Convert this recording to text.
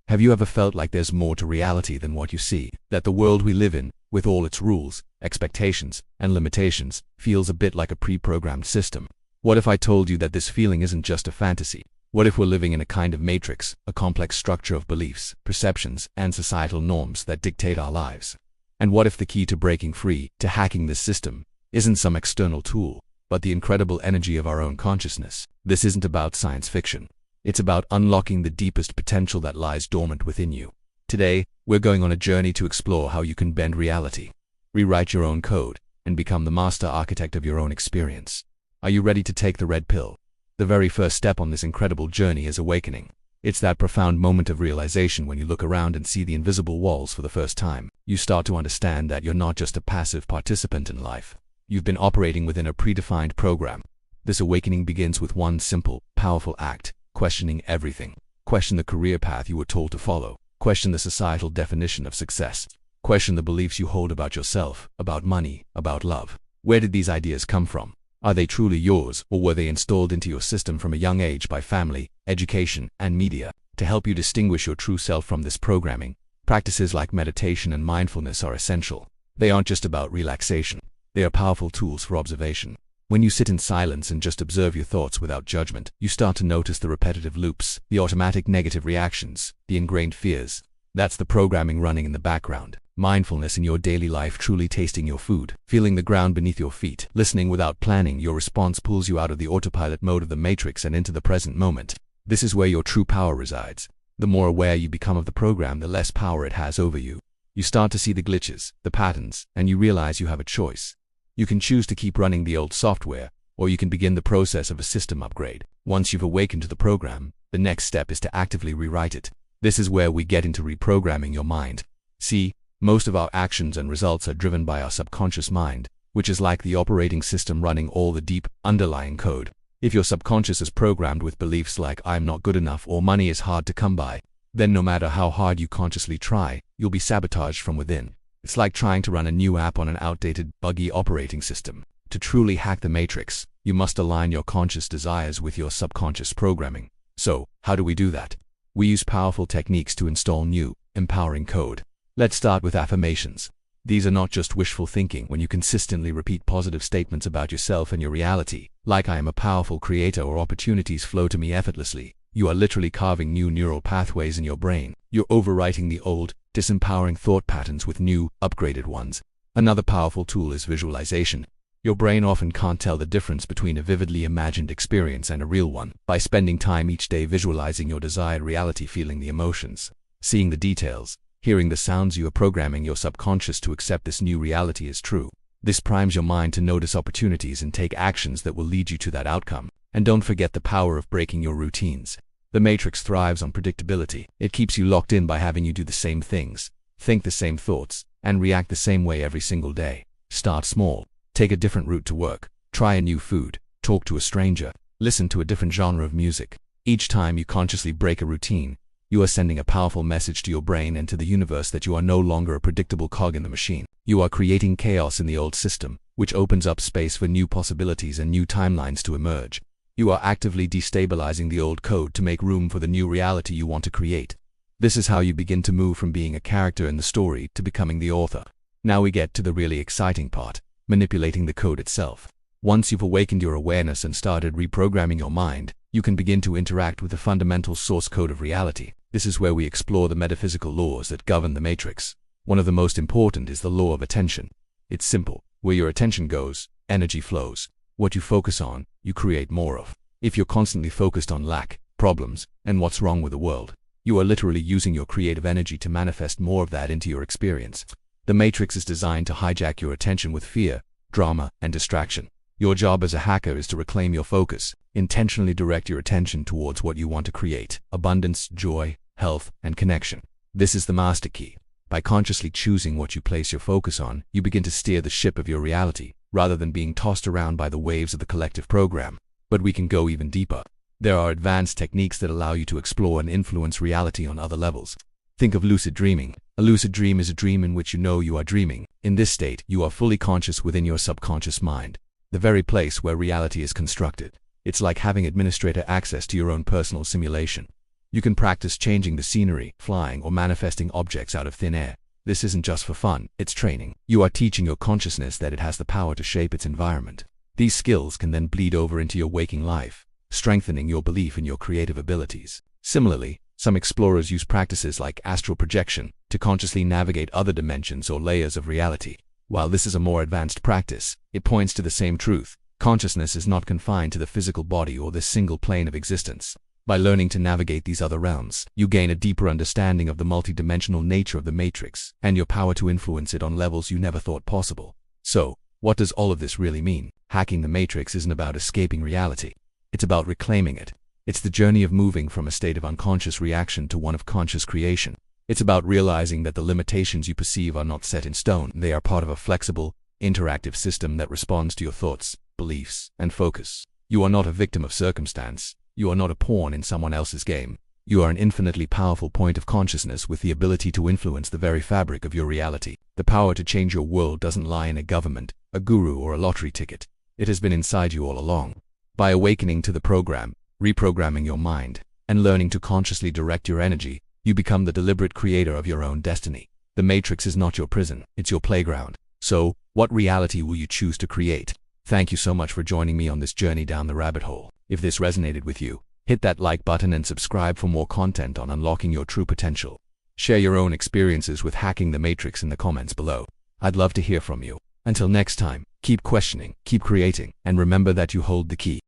Have you ever felt like there's more to reality than what you see? That the world we live in, with all its rules, expectations, and limitations, feels a bit like a pre-programmed system? What if I told you that this feeling isn't just a fantasy? What if we're living in a kind of matrix, a complex structure of beliefs, perceptions, and societal norms that dictate our lives? And what if the key to breaking free, to hacking this system, isn't some external tool, but the incredible energy of our own consciousness? This isn't about science fiction. It's about unlocking the deepest potential that lies dormant within you. Today, we're going on a journey to explore how you can bend reality, rewrite your own code, and become the master architect of your own experience. Are you ready to take the red pill? The very first step on this incredible journey is awakening. It's that profound moment of realization when you look around and see the invisible walls for the first time. You start to understand that you're not just a passive participant in life. You've been operating within a predefined program. This awakening begins with one simple, powerful act: questioning everything. Question the career path you were told to follow. Question the societal definition of success. Question the beliefs you hold about yourself, about money, about love. Where did these ideas come from? Are they truly yours, or were they installed into your system from a young age by family, education, and media? To help you distinguish your true self from this programming, practices like meditation and mindfulness are essential. They aren't just about relaxation. They are powerful tools for observation. When you sit in silence and just observe your thoughts without judgment, you start to notice the repetitive loops, the automatic negative reactions, the ingrained fears. That's the programming running in the background. Mindfulness in your daily life, truly tasting your food, feeling the ground beneath your feet, listening without planning your response, pulls you out of the autopilot mode of the matrix and into the present moment. This is where your true power resides. The more aware you become of the program, the less power it has over you. You start to see the glitches, the patterns, and you realize you have a choice. You can choose to keep running the old software, or you can begin the process of a system upgrade. Once you've awakened to the program, the next step is to actively rewrite it. This is where we get into reprogramming your mind. See, most of our actions and results are driven by our subconscious mind, which is like the operating system running all the deep, underlying code. If your subconscious is programmed with beliefs like "I'm not good enough" or "money is hard to come by," then no matter how hard you consciously try, you'll be sabotaged from within. It's like trying to run a new app on an outdated, buggy operating system. To truly hack the matrix, you must align your conscious desires with your subconscious programming. So, how do we do that? We use powerful techniques to install new, empowering code. Let's start with affirmations. These are not just wishful thinking. When you consistently repeat positive statements about yourself and your reality, like "I am a powerful creator" or "opportunities flow to me effortlessly," you are literally carving new neural pathways in your brain. You're overwriting the old, disempowering thought patterns with new, upgraded ones. Another powerful tool is visualization. Your brain often can't tell the difference between a vividly imagined experience and a real one. By spending time each day visualizing your desired reality, feeling the emotions, seeing the details, hearing the sounds, you are programming your subconscious to accept this new reality as true. This primes your mind to notice opportunities and take actions that will lead you to that outcome. And don't forget the power of breaking your routines. The matrix thrives on predictability. It keeps you locked in by having you do the same things, think the same thoughts, and react the same way every single day. Start small. Take a different route to work. Try a new food. Talk to a stranger. Listen to a different genre of music. Each time you consciously break a routine, you are sending a powerful message to your brain and to the universe that you are no longer a predictable cog in the machine. You are creating chaos in the old system, which opens up space for new possibilities and new timelines to emerge. You are actively destabilizing the old code to make room for the new reality you want to create. This is how you begin to move from being a character in the story to becoming the author. Now we get to the really exciting part: manipulating the code itself. Once you've awakened your awareness and started reprogramming your mind, you can begin to interact with the fundamental source code of reality. This is where we explore the metaphysical laws that govern the matrix. One of the most important is the law of attention. It's simple. Where your attention goes, energy flows. What you focus on, you create more of. If you're constantly focused on lack, problems, and what's wrong with the world, you are literally using your creative energy to manifest more of that into your experience. The matrix is designed to hijack your attention with fear, drama, and distraction. Your job as a hacker is to reclaim your focus, intentionally direct your attention towards what you want to create: abundance, joy, health, and connection. This is the master key. By consciously choosing what you place your focus on, you begin to steer the ship of your reality, rather than being tossed around by the waves of the collective program. But we can go even deeper. There are advanced techniques that allow you to explore and influence reality on other levels. Think of lucid dreaming. A lucid dream is a dream in which you know you are dreaming. In this state, you are fully conscious within your subconscious mind, the very place where reality is constructed. It's like having administrator access to your own personal simulation. You can practice changing the scenery, flying, or manifesting objects out of thin air. This isn't just for fun, it's training. You are teaching your consciousness that it has the power to shape its environment. These skills can then bleed over into your waking life, strengthening your belief in your creative abilities. Similarly, some explorers use practices like astral projection to consciously navigate other dimensions or layers of reality. While this is a more advanced practice, it points to the same truth. Consciousness is not confined to the physical body or this single plane of existence. By learning to navigate these other realms, you gain a deeper understanding of the multidimensional nature of the matrix and your power to influence it on levels you never thought possible. So, what does all of this really mean? Hacking the matrix isn't about escaping reality. It's about reclaiming it. It's the journey of moving from a state of unconscious reaction to one of conscious creation. It's about realizing that the limitations you perceive are not set in stone. They are part of a flexible, interactive system that responds to your thoughts, beliefs, and focus. You are not a victim of circumstance. You are not a pawn in someone else's game. You are an infinitely powerful point of consciousness with the ability to influence the very fabric of your reality. The power to change your world doesn't lie in a government, a guru, or a lottery ticket. It has been inside you all along. By awakening to the program, reprogramming your mind, and learning to consciously direct your energy, you become the deliberate creator of your own destiny. The matrix is not your prison, it's your playground. So, what reality will you choose to create? Thank you so much for joining me on this journey down the rabbit hole. If this resonated with you, hit that like button and subscribe for more content on unlocking your true potential. Share your own experiences with hacking the matrix in the comments below. I'd love to hear from you. Until next time, keep questioning, keep creating, and remember that you hold the key.